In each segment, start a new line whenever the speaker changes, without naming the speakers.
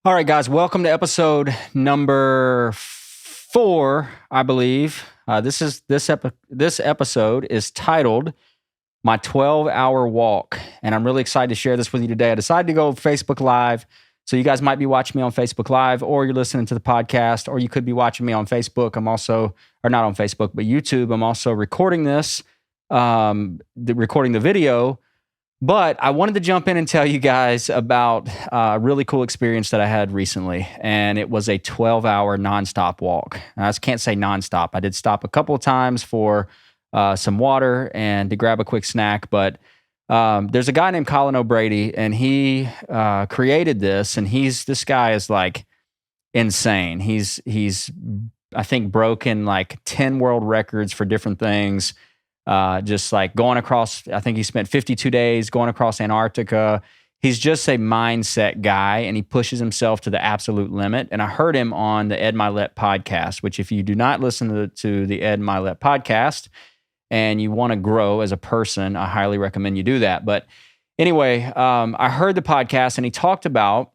All right, guys, welcome to episode number 4, I believe. This episode is titled "My 12-Hour Walk," and I'm really excited to share this with you today. I decided to go Facebook Live, so you guys might be watching me on Facebook Live, or you're listening to the podcast, or you could be watching me on Facebook. I'm also, or not on Facebook, but YouTube. I'm also recording this, recording the video. But I wanted to jump in and tell you guys about a really cool experience that I had recently, and it was a 12-hour nonstop walk. I just can't say nonstop. I did stop a couple of times for some water and to grab a quick snack, but there's a guy named Colin O'Brady, and he created this, and this guy is like insane. He's I think broken like 10 world records for different things. Just like going across, I think he spent 52 days going across Antarctica. He's just a mindset guy, and he pushes himself to the absolute limit. And I heard him on the Ed Mylett podcast, which if you do not listen to the Ed Mylett podcast and you want to grow as a person, I highly recommend you do that. But anyway, I heard the podcast, and he talked about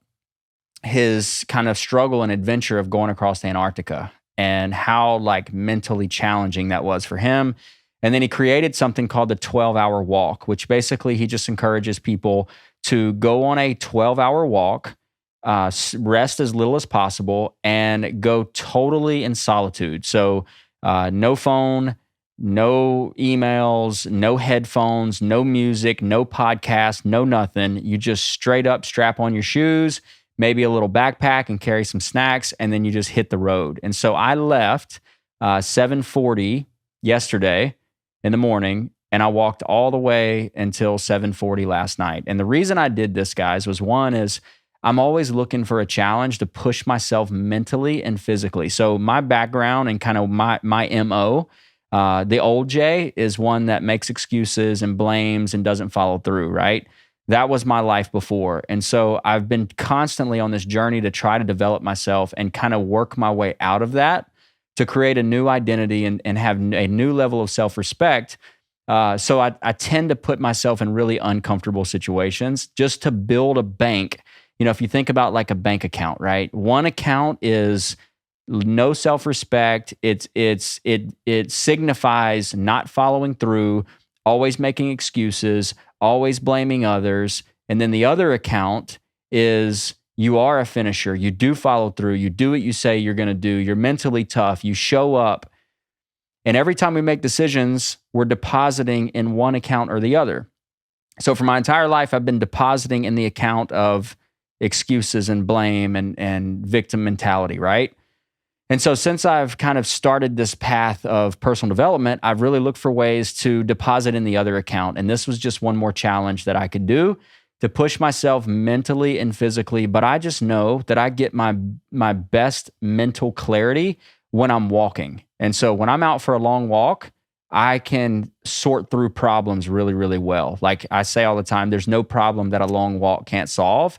his kind of struggle and adventure of going across Antarctica and how like mentally challenging that was for him. And then he created something called the 12-hour walk, which basically he just encourages people to go on a 12-hour walk, rest as little as possible, and go totally in solitude. So no phone, no emails, no headphones, no music, no podcast, no nothing. You just straight up strap on your shoes, maybe a little backpack, and carry some snacks, and then you just hit the road. And so I left 7:40 yesterday in the morning, and I walked all the way until 7:40 last night. And the reason I did this, guys, was one is I'm always looking for a challenge to push myself mentally and physically. So my background and kind of my MO, the old Jay is one that makes excuses and blames and doesn't follow through, right? That was my life before. And so I've been constantly on this journey to try to develop myself and kind of work my way out of that, to create a new identity and have a new level of self-respect. So I tend to put myself in really uncomfortable situations just to build a bank. You know, if you think about like a bank account, right? One account is no self-respect. It signifies not following through, always making excuses, always blaming others. And then the other account is you are a finisher. You do follow through. You do what you say you're going to do. You're mentally tough. You show up. And every time we make decisions, we're depositing in one account or the other. So for my entire life, I've been depositing in the account of excuses and blame and victim mentality, right? And so since I've kind of started this path of personal development, I've really looked for ways to deposit in the other account. And this was just one more challenge that I could do to push myself mentally and physically. But I just know that I get my best mental clarity when I'm walking. And so when I'm out for a long walk, I can sort through problems really, really well. Like I say all the time, there's no problem that a long walk can't solve.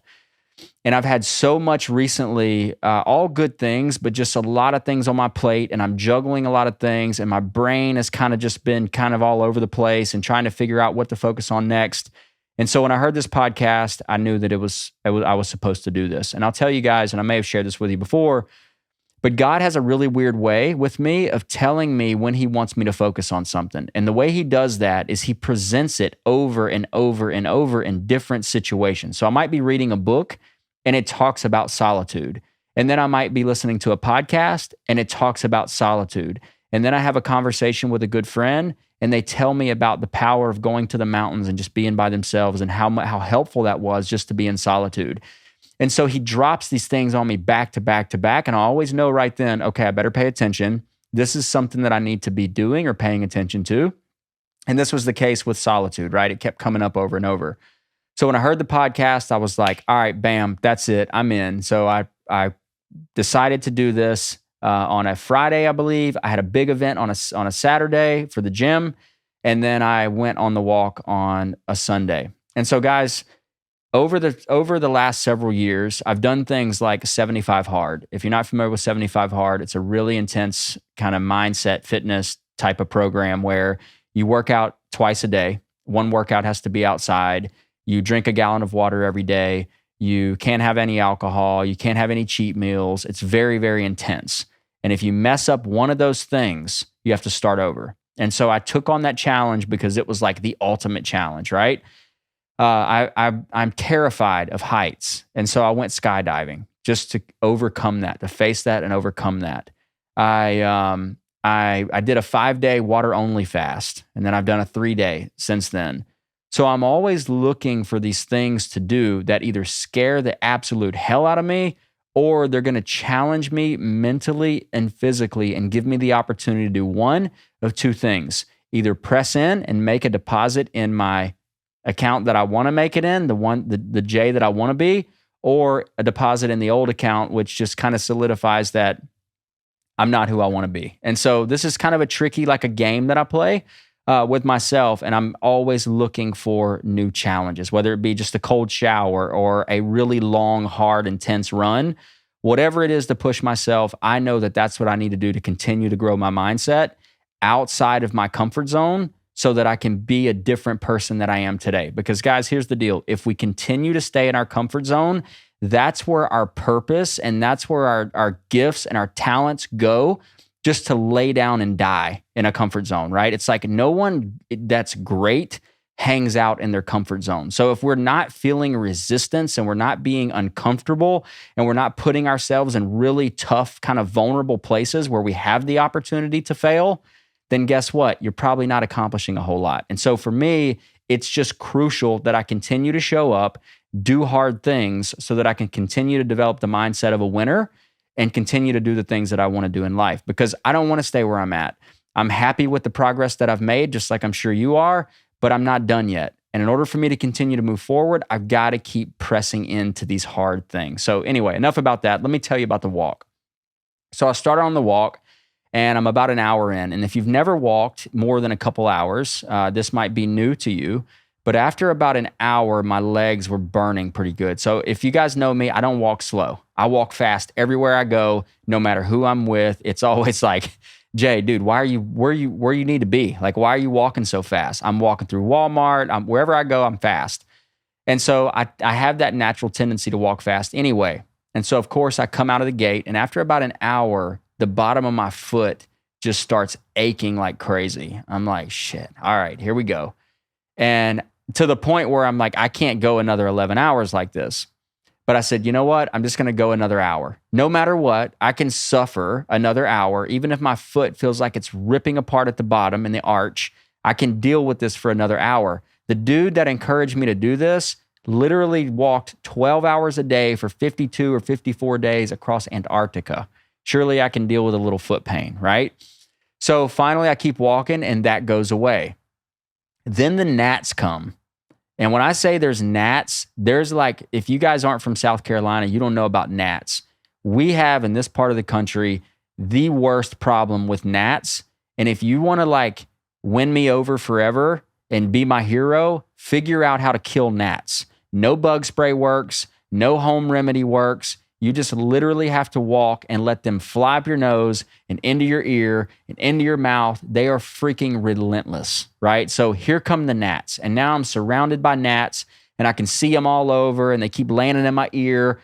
And I've had so much recently, all good things, but just a lot of things on my plate, and I'm juggling a lot of things, and my brain has kind of just been kind of all over the place and trying to figure out what to focus on next. And so when I heard this podcast, I knew that I was supposed to do this. And I'll tell you guys, and I may have shared this with you before, but God has a really weird way with me of telling me when he wants me to focus on something. And the way he does that is he presents it over and over and over in different situations. So I might be reading a book and it talks about solitude. And then I might be listening to a podcast and it talks about solitude. And then I have a conversation with a good friend and they tell me about the power of going to the mountains and just being by themselves and how helpful that was just to be in solitude. And so he drops these things on me back to back to back. And I always know right then, okay, I better pay attention. This is something that I need to be doing or paying attention to. And this was the case with solitude, right? It kept coming up over and over. So when I heard the podcast, I was like, all right, bam, that's it. I'm in. So I decided to do this on a Friday, I believe. I had a big event on a Saturday for the gym. And then I went on the walk on a Sunday. And so guys, over the last several years, I've done things like 75 Hard. If you're not familiar with 75 Hard, it's a really intense kind of mindset fitness type of program where you work out twice a day. One workout has to be outside. You drink a gallon of water every day. You can't have any alcohol. You can't have any cheat meals. It's very, very intense. And if you mess up one of those things, you have to start over. And so I took on that challenge because it was like the ultimate challenge, right? I'm terrified of heights. And so I went skydiving just to overcome that, to face that and overcome that. I did a 5-day water only fast, and then I've done a 3-day since then. So I'm always looking for these things to do that either scare the absolute hell out of me, or they're going to challenge me mentally and physically and give me the opportunity to do one of two things: either press in and make a deposit in my account that I want to make it in, the J that I want to be, or a deposit in the old account, which just kind of solidifies that I'm not who I want to be. And so this is kind of a tricky, like a game that I play with myself, and I'm always looking for new challenges, whether it be just a cold shower or a really long, hard, intense run. Whatever it is to push myself, I know that that's what I need to do to continue to grow my mindset outside of my comfort zone so that I can be a different person than I am today. Because guys, here's the deal. If we continue to stay in our comfort zone, that's where our purpose and that's where our gifts and our talents go, just to lay down and die in a comfort zone, right? It's like no one that's great hangs out in their comfort zone. So if we're not feeling resistance and we're not being uncomfortable and we're not putting ourselves in really tough, kind of vulnerable places where we have the opportunity to fail, then guess what? You're probably not accomplishing a whole lot. And so for me, it's just crucial that I continue to show up, do hard things so that I can continue to develop the mindset of a winner and continue to do the things that I want to do in life, because I don't want to stay where I'm at. I'm happy with the progress that I've made, just like I'm sure you are, but I'm not done yet. And in order for me to continue to move forward, I've got to keep pressing into these hard things. So anyway, enough about that. Let me tell you about the walk. So I started on the walk and I'm about an hour in. And if you've never walked more than a couple hours, this might be new to you. But after about an hour, my legs were burning pretty good. So if you guys know me, I don't walk slow. I walk fast everywhere I go, no matter who I'm with. It's always like, Jay, dude, where you need to be? Like, why are you walking so fast? I'm walking through Walmart. Wherever I go, I'm fast. And so I have that natural tendency to walk fast anyway. And so, of course, I come out of the gate, and after about an hour, the bottom of my foot just starts aching like crazy. I'm like, shit, all right, here we go. And to the point where I'm like, I can't go another 11 hours like this. But I said, you know what? I'm just going to go another hour. No matter what, I can suffer another hour. Even if my foot feels like it's ripping apart at the bottom in the arch, I can deal with this for another hour. The dude that encouraged me to do this literally walked 12 hours a day for 52 or 54 days across Antarctica. Surely I can deal with a little foot pain, right? So finally I keep walking and that goes away. Then the gnats come. And when I say there's gnats, there's like, if you guys aren't from South Carolina, you don't know about gnats. We have in this part of the country the worst problem with gnats. And if you want to like win me over forever and be my hero, figure out how to kill gnats. No bug spray works. No home remedy works. You just literally have to walk and let them fly up your nose and into your ear and into your mouth. They are freaking relentless, right? So here come the gnats. And now I'm surrounded by gnats and I can see them all over and they keep landing in my ear.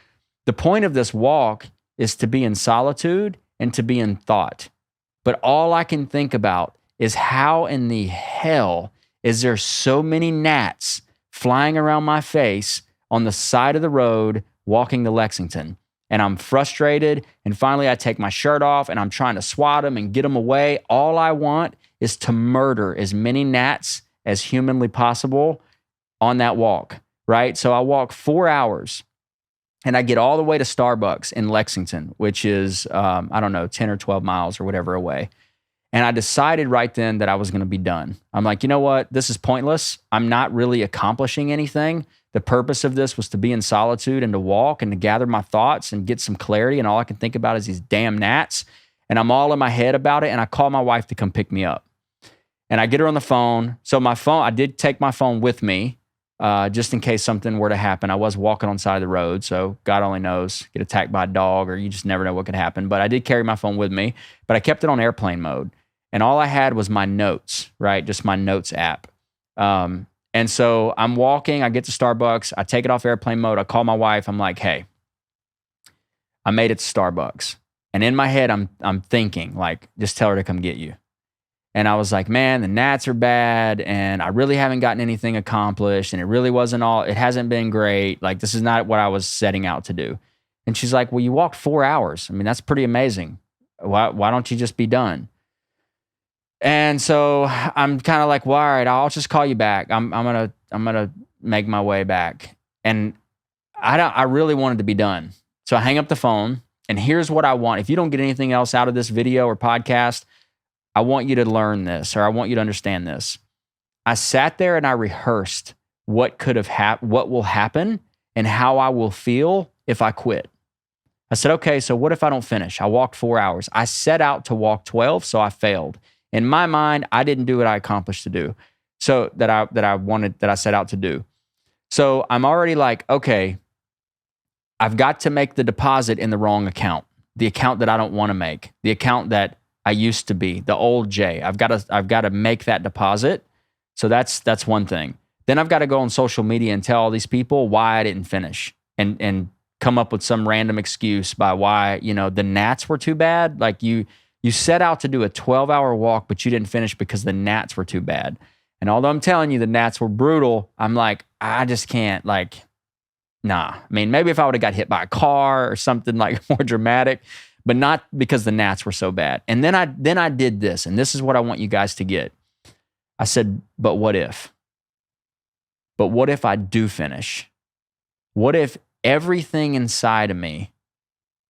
The point of this walk is to be in solitude and to be in thought. But all I can think about is how in the hell is there so many gnats flying around my face on the side of the road walking to Lexington? And I'm frustrated. And finally, I take my shirt off and I'm trying to swat them and get them away. All I want is to murder as many gnats as humanly possible on that walk, right? So I walk 4 hours and I get all the way to Starbucks in Lexington, which is, 10 or 12 miles or whatever away. And I decided right then that I was going to be done. I'm like, you know what? This is pointless. I'm not really accomplishing anything. The purpose of this was to be in solitude and to walk and to gather my thoughts and get some clarity. And all I can think about is these damn gnats. And I'm all in my head about it. And I call my wife to come pick me up. And I get her on the phone. So I did take my phone with me just in case something were to happen. I was walking on the side of the road. So God only knows, get attacked by a dog or you just never know what could happen. But I did carry my phone with me. But I kept it on airplane mode. And all I had was my notes, right? Just my notes app. And so I'm walking, I get to Starbucks, I take it off airplane mode, I call my wife, I'm like, hey, I made it to Starbucks. And in my head, I'm thinking, like, just tell her to come get you. And I was like, man, the gnats are bad, and I really haven't gotten anything accomplished, and it hasn't been great. Like, this is not what I was setting out to do. And she's like, well, you walked 4 hours. I mean, that's pretty amazing. Why don't you just be done? And so I'm kind of like, well, all right, I'll just call you back. I'm gonna make my way back. And I really wanted to be done. So I hang up the phone, and here's what I want. If you don't get anything else out of this video or podcast, I want you to learn this, or I want you to understand this. I sat there and I rehearsed what will happen and how I will feel if I quit. I said, okay, so what if I don't finish? I walked 4 hours. I set out to walk 12, so I failed. In my mind, I didn't do what I accomplished to do. So that I set out to do. So I'm already like, okay, I've got to make the deposit in the wrong account, the account that I don't want to make, the account that I used to be, the old Jay. I've got to make that deposit. So that's one thing. Then I've got to go on social media and tell all these people why I didn't finish and come up with some random excuse by why, the gnats were too bad. Like you set out to do a 12-hour walk, but you didn't finish because the gnats were too bad. And although I'm telling you the gnats were brutal, I'm like, I just can't, nah. I mean, maybe if I would have got hit by a car or something like more dramatic, but not because the gnats were so bad. And then I did this, and this is what I want you guys to get. I said, but what if? But what if I do finish? What if everything inside of me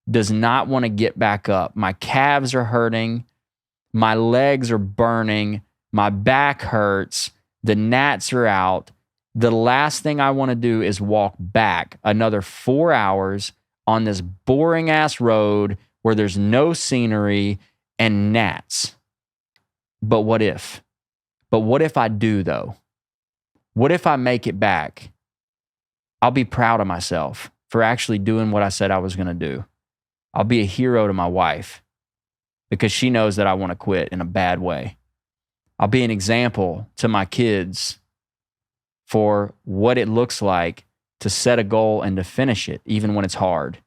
does not want to get back up? My calves are hurting. My legs are burning. My back hurts. The gnats are out. The last thing I want to do is walk back another 4 hours on this boring ass road where there's no scenery and gnats. But what if? But what if I do, though? What if I make it back? I'll be proud of myself for actually doing what I said I was going to do. I'll be a hero to my wife because she knows that I want to quit in a bad way. I'll be an example to my kids for what it looks like to set a goal and to finish it, even when it's hard.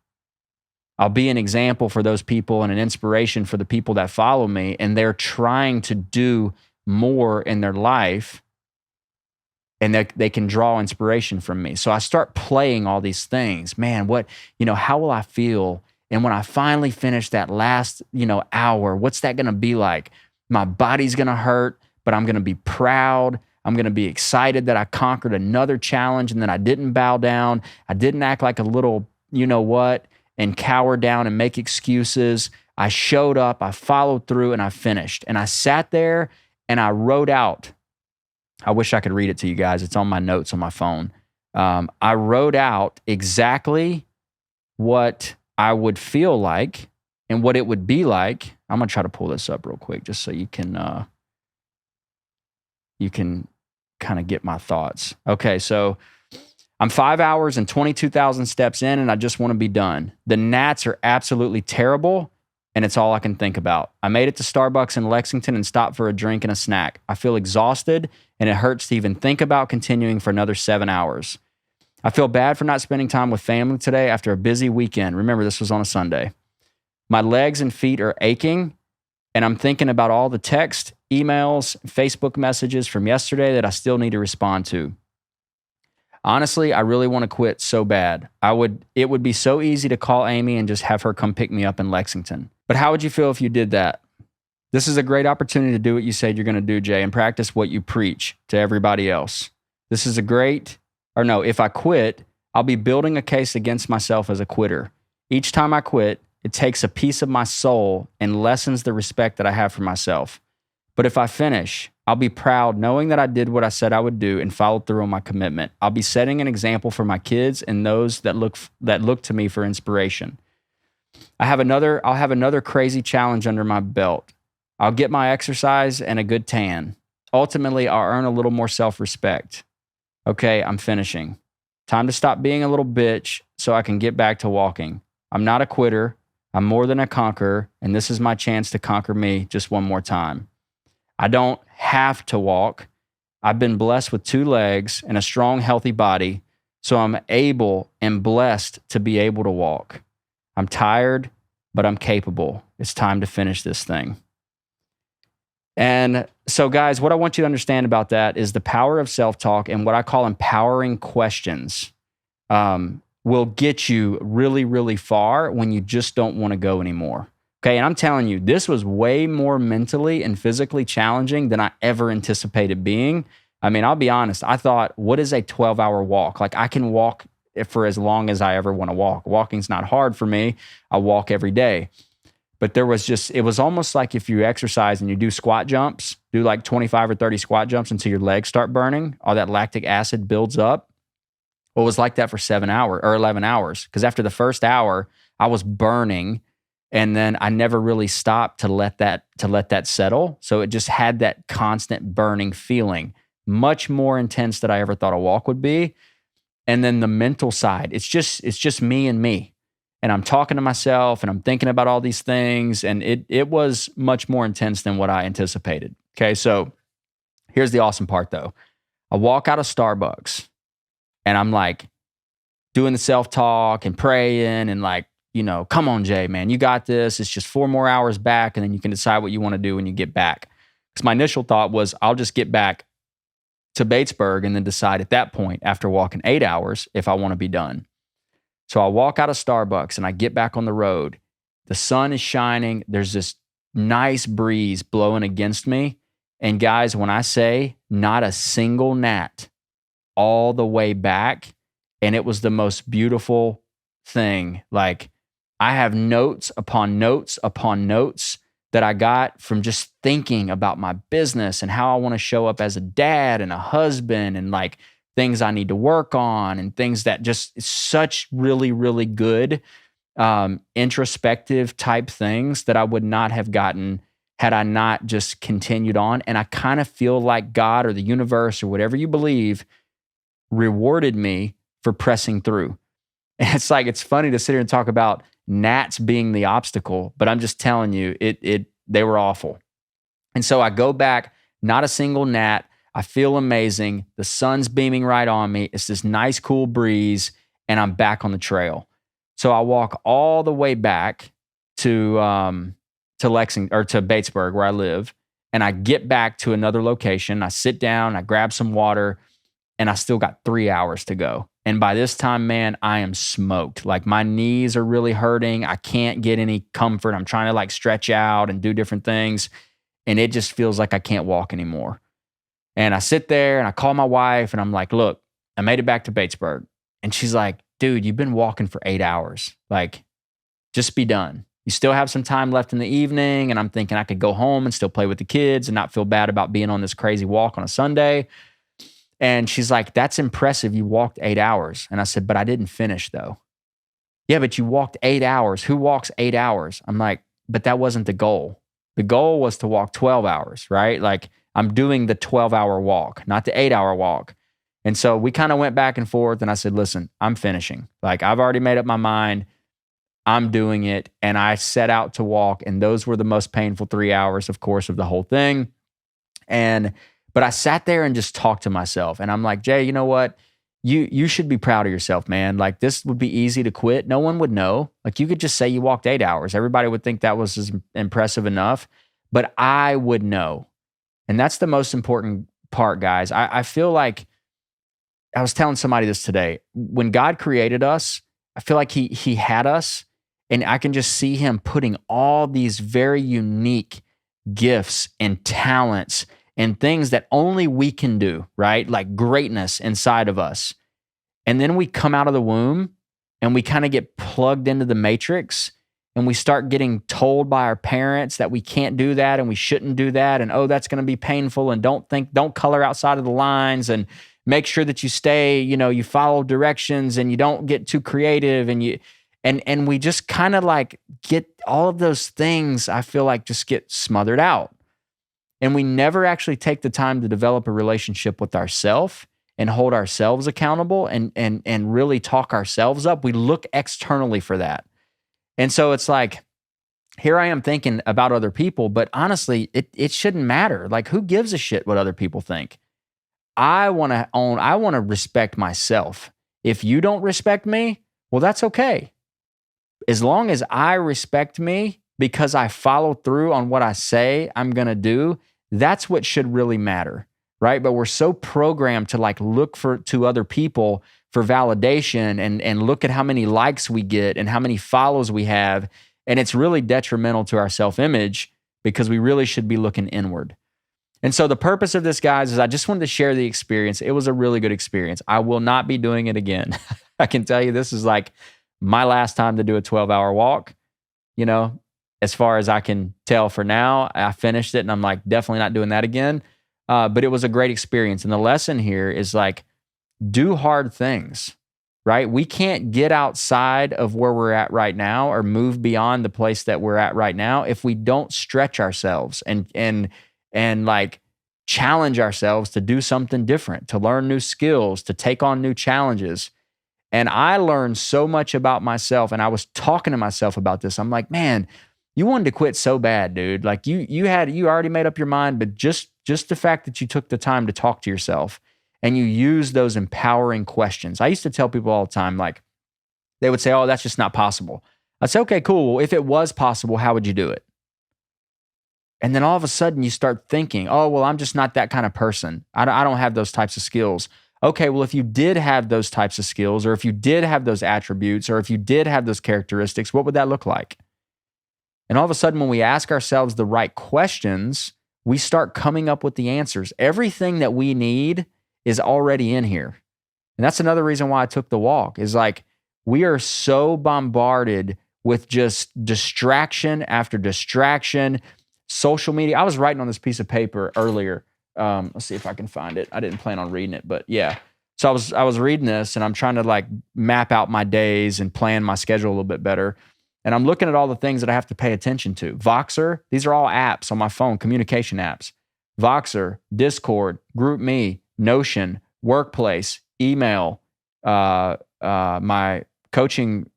I'll be an example for those people and an inspiration for the people that follow me, and they're trying to do more in their life, and they can draw inspiration from me. So I start playing all these things. Man, how will I feel? And when I finally finish that last, hour, what's that going to be like? My body's going to hurt, but I'm going to be proud. I'm going to be excited that I conquered another challenge and that I didn't bow down. I didn't act like a little, and cower down and make excuses. I showed up, I followed through, and I finished. And I sat there and I wrote out, I wish I could read it to you guys. It's on my notes on my phone. I wrote out exactly what I would feel like and what it would be like. I'm going to try to pull this up real quick just so you can kind of get my thoughts. Okay, so I'm 5 hours and 22,000 steps in, and I just want to be done. The gnats are absolutely terrible, and it's all I can think about. I made it to Starbucks in Lexington and stopped for a drink and a snack. I feel exhausted, and it hurts to even think about continuing for another 7 hours. I feel bad for not spending time with family today after a busy weekend. Remember, this was on a Sunday. My legs and feet are aching, and I'm thinking about all the text, emails, Facebook messages from yesterday that I still need to respond to. Honestly, I really want to quit so bad. It would be so easy to call Amy and just have her come pick me up in Lexington. But how would you feel if you did that? This is a great opportunity to do what you said you're going to do, Jay, and practice what you preach to everybody else. If I quit, I'll be building a case against myself as a quitter. Each time I quit, it takes a piece of my soul and lessens the respect that I have for myself. But if I finish, I'll be proud knowing that I did what I said I would do and followed through on my commitment. I'll be setting an example for my kids and those that look to me for inspiration. I'll have another crazy challenge under my belt. I'll get my exercise and a good tan. Ultimately, I'll earn a little more self-respect. Okay, I'm finishing. Time to stop being a little bitch so I can get back to walking. I'm not a quitter. I'm more than a conqueror, and this is my chance to conquer me just one more time. I don't have to walk, I've been blessed with 2 legs and a strong, healthy body, so I'm able and blessed to be able to walk. I'm tired, but I'm capable. It's time to finish this thing. And so, guys, what I want you to understand about that is the power of self-talk and what I call empowering questions will get you really, really far when you just don't want to go anymore. Okay, and I'm telling you, this was way more mentally and physically challenging than I ever anticipated being. I mean, I'll be honest, I thought, what is a 12-hour walk? Like, I can walk for as long as I ever want to walk. Walking's not hard for me. I walk every day. But there was just, it was almost like if you exercise and you do squat jumps, do like 25 or 30 squat jumps until your legs start burning, all that lactic acid builds up. Well, it was like that for 7 hours or 11 hours. Because after the first hour, I was burning, and then I never really stopped to let that settle. So it just had that constant burning feeling, much more intense than I ever thought a walk would be. And then the mental side, it's just me and me. And I'm talking to myself and I'm thinking about all these things. And it was much more intense than what I anticipated. Okay, so here's the awesome part though. I walk out of Starbucks and I'm like doing the self-talk and praying and like, come on, Jay, man, you got this. It's just 4 more hours back and then you can decide what you want to do when you get back. Because my initial thought was I'll just get back to Batesburg and then decide at that point after walking 8 hours if I want to be done. So I walk out of Starbucks and I get back on the road. The sun is shining. There's this nice breeze blowing against me. And guys, when I say not a single gnat all the way back, and it was the most beautiful thing. Like, I have notes upon notes upon notes that I got from just thinking about my business and how I want to show up as a dad and a husband and like things I need to work on and things that just such really, really good introspective type things that I would not have gotten had I not just continued on. And I kind of feel like God or the universe or whatever you believe rewarded me for pressing through. And it's like, it's funny to sit here and talk about gnats being the obstacle, but I'm just telling you, they were awful. And so I go back, not a single gnat. I feel amazing. The sun's beaming right on me. It's this nice, cool breeze, and I'm back on the trail. So I walk all the way back to Lexington or to Batesburg, where I live, and I get back to another location. I sit down, I grab some water, and I still got 3 hours to go. And by this time, man, I am smoked. Like, my knees are really hurting. I can't get any comfort. I'm trying to like stretch out and do different things, and it just feels like I can't walk anymore. And I sit there and I call my wife and I'm like, look, I made it back to Batesburg. And she's like, dude, you've been walking for 8 hours. Like, just be done. You still have some time left in the evening. And I'm thinking I could go home and still play with the kids and not feel bad about being on this crazy walk on a Sunday. And she's like, that's impressive. You walked 8 hours. And I said, but I didn't finish though. Yeah, but you walked 8 hours. Who walks 8 hours? I'm like, but that wasn't the goal. The goal was to walk 12 hours, right? Like, I'm doing the 12-hour walk, not the 8-hour walk. And so we kind of went back and forth, and I said, listen, I'm finishing. Like, I've already made up my mind. I'm doing it. And I set out to walk, and those were the most painful 3 hours, of course, of the whole thing. But I sat there and just talked to myself, and I'm like, Jay, you know what? You should be proud of yourself, man. Like, this would be easy to quit. No one would know. Like, you could just say you walked 8 hours. Everybody would think that was impressive enough, but I would know. And that's the most important part, guys. I feel like, I was telling somebody this today. When God created us, I feel like he had us, and I can just see him putting all these very unique gifts and talents and things that only we can do, right? Like greatness inside of us. And then we come out of the womb and we kind of get plugged into the matrix, and we start getting told by our parents that we can't do that and we shouldn't do that. And, oh, that's going to be painful. And don't color outside of the lines, and make sure that you stay, you follow directions and you don't get too creative. And we just kind of like get all of those things, I feel like, just get smothered out. And we never actually take the time to develop a relationship with ourselves and hold ourselves accountable and really talk ourselves up. We look externally for that. And so it's like, here I am thinking about other people, but honestly, it shouldn't matter. Like, who gives a shit what other people think? I want to respect myself. If you don't respect me, well, that's okay. As long as I respect me because I follow through on what I say I'm going to do, that's what should really matter, right? But we're so programmed to like look to other people for validation and look at how many likes we get and how many follows we have. And it's really detrimental to our self-image because we really should be looking inward. And so the purpose of this, guys, is I just wanted to share the experience. It was a really good experience. I will not be doing it again. I can tell you this is like my last time to do a 12-hour walk, as far as I can tell for now. I finished it and I'm like, definitely not doing that again. But it was a great experience. And the lesson here is like, do hard things, right? We can't get outside of where we're at right now or move beyond the place that we're at right now if we don't stretch ourselves and like challenge ourselves to do something different, to learn new skills, to take on new challenges. And I learned so much about myself, and I was talking to myself about this. I'm like, man, you wanted to quit so bad, dude. Like you already made up your mind, but just the fact that you took the time to talk to yourself and you use those empowering questions. I used to tell people all the time, like they would say, oh, that's just not possible. I'd say, okay, cool. Well, if it was possible, how would you do it? And then all of a sudden you start thinking, oh, well, I'm just not that kind of person. I don't have those types of skills. Okay, well, if you did have those types of skills, or if you did have those attributes, or if you did have those characteristics, what would that look like? And all of a sudden, when we ask ourselves the right questions, we start coming up with the answers. Everything that we need is already in here. And that's another reason why I took the walk, is like we are so bombarded with just distraction after distraction. Social media. I was writing on this piece of paper earlier. Let's see if I can find it. I didn't plan on reading it, but yeah. So I was reading this and I'm trying to like map out my days and plan my schedule a little bit better. And I'm looking at all the things that I have to pay attention to. Voxer, these are all apps on my phone, communication apps. Voxer, Discord, GroupMe, Notion, Workplace, email, my coaching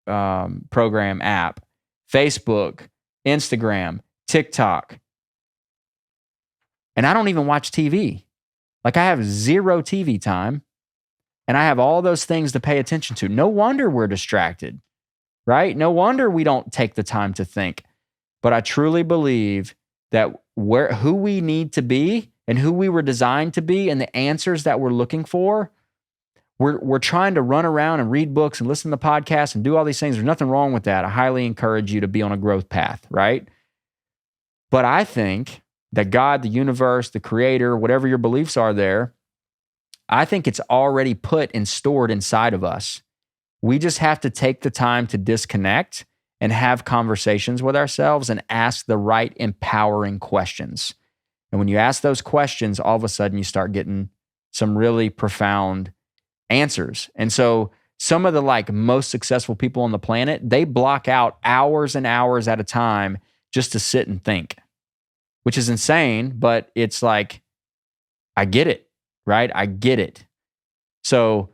program app, Facebook, Instagram, TikTok. And I don't even watch TV. Like I have zero TV time and I have all those things to pay attention to. No wonder we're distracted, right? No wonder we don't take the time to think. But I truly believe that who we need to be and who we were designed to be and the answers that we're looking for, we're trying to run around and read books and listen to podcasts and do all these things. There's nothing wrong with that. I highly encourage you to be on a growth path, right? But I think that God, the universe, the creator, whatever your beliefs are there, I think it's already put and stored inside of us. We just have to take the time to disconnect and have conversations with ourselves and ask the right empowering questions. And when you ask those questions, all of a sudden you start getting some really profound answers. And so some of the like most successful people on the planet, they block out hours and hours at a time just to sit and think, which is insane, but it's like, I get it, right? I get it. So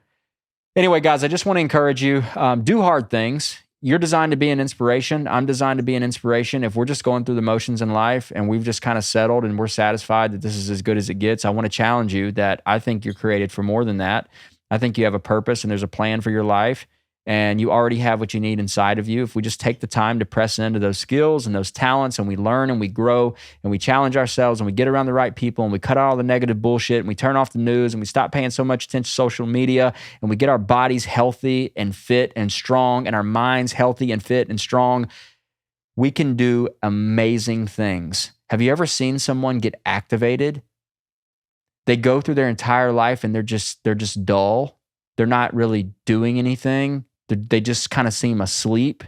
anyway, guys, I just want to encourage you, do hard things. You're designed to be an inspiration. I'm designed to be an inspiration. If we're just going through the motions in life and we've just kind of settled and we're satisfied that this is as good as it gets, I want to challenge you that I think you're created for more than that. I think you have a purpose and there's a plan for your life. And you already have what you need inside of you. If we just take the time to press into those skills and those talents and we learn and we grow and we challenge ourselves and we get around the right people and we cut out all the negative bullshit and we turn off the news and we stop paying so much attention to social media and we get our bodies healthy and fit and strong and our minds healthy and fit and strong, we can do amazing things. Have you ever seen someone get activated? They go through their entire life and they're just dull. They're not really doing anything. They just kind of seem asleep.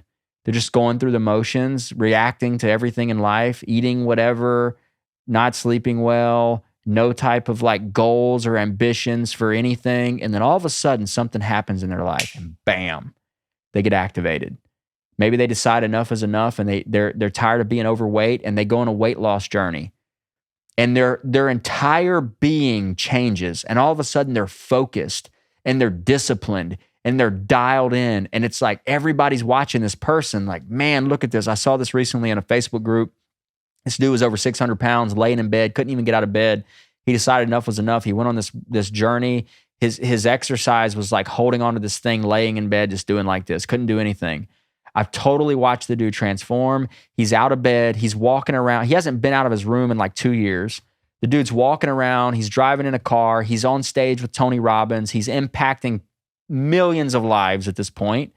They're just going through the motions, reacting to everything in life, eating whatever, not sleeping well, no type of like goals or ambitions for anything. And then all of a sudden something happens in their life and bam, they get activated. Maybe they decide enough is enough and they're tired of being overweight and they go on a weight loss journey. And their entire being changes. And all of a sudden they're focused and they're disciplined and they're dialed in. And it's like everybody's watching this person like, man, look at this. I saw this recently in a Facebook group. This dude was over 600 pounds, laying in bed, couldn't even get out of bed. he decided enough was enough. He went on this journey. His exercise was like holding onto this thing, laying in bed, just doing like this, couldn't do anything. I've totally watched the dude transform. He's out of bed. He's walking around. He hasn't been out of his room in like 2 years. The dude's walking around. He's driving in a car. He's on stage with Tony Robbins. He's impacting millions of lives at this point.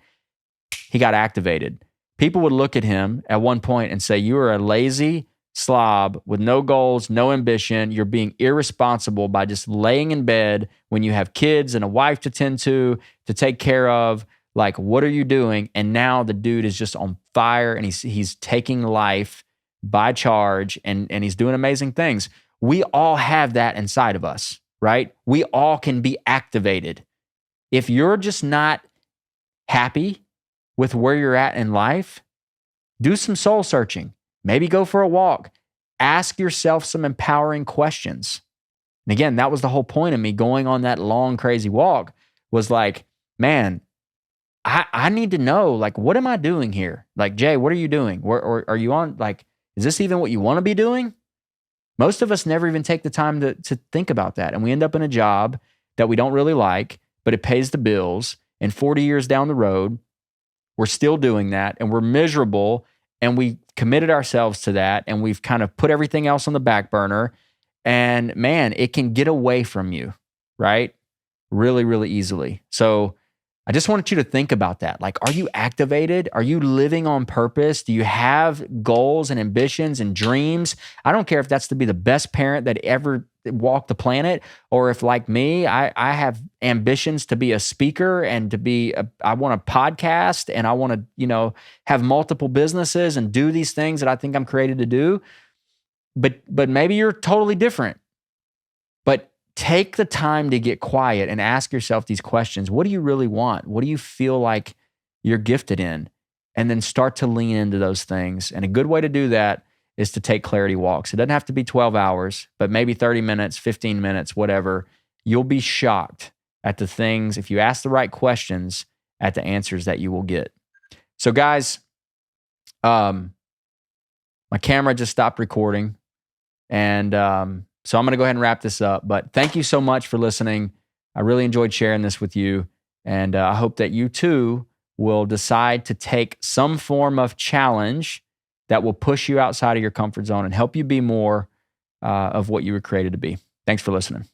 He got activated. People would look at him at one point and say, you are a lazy slob with no goals, no ambition. You're being irresponsible by just laying in bed when you have kids and a wife to tend to take care of. Like, what are you doing? And now the dude is just on fire, and he's taking life by charge, and he's doing amazing things. We all have that inside of us, right? We all can be activated. If you're just not happy with where you're at in life, do some soul searching. Maybe go for a walk. Ask yourself some empowering questions. And again, that was the whole point of me going on that long, crazy walk, was like, man, I need to know, like, what am I doing here? Like, Jay, what are you doing? Or are you on, like, is this even what you want to be doing? Most of us never even take the time to think about that. And we end up in a job that we don't really like, but it pays the bills. And 40 years down the road, we're still doing that, and we're miserable, and we committed ourselves to that, and we've kind of put everything else on the back burner. And man, it can get away from you, right? Really, really easily. So I just wanted you to think about that. Like, are you activated? Are you living on purpose? Do you have goals and ambitions and dreams? I don't care if that's to be the best parent that ever walked the planet, or if, like me, I have ambitions to be a speaker and I want a podcast, and I want to, have multiple businesses and do these things that I think I'm created to do. But maybe you're totally different. But take the time to get quiet and ask yourself these questions. What do you really want? What do you feel like you're gifted in? And then start to lean into those things. And a good way to do that is to take clarity walks. It doesn't have to be 12 hours, but maybe 30 minutes, 15 minutes, whatever. You'll be shocked at the things, if you ask the right questions, at the answers that you will get. So guys, my camera just stopped recording. And so I'm going to go ahead and wrap this up. But thank you so much for listening. I really enjoyed sharing this with you. And I hope that you too will decide to take some form of challenge that will push you outside of your comfort zone and help you be more of what you were created to be. Thanks for listening.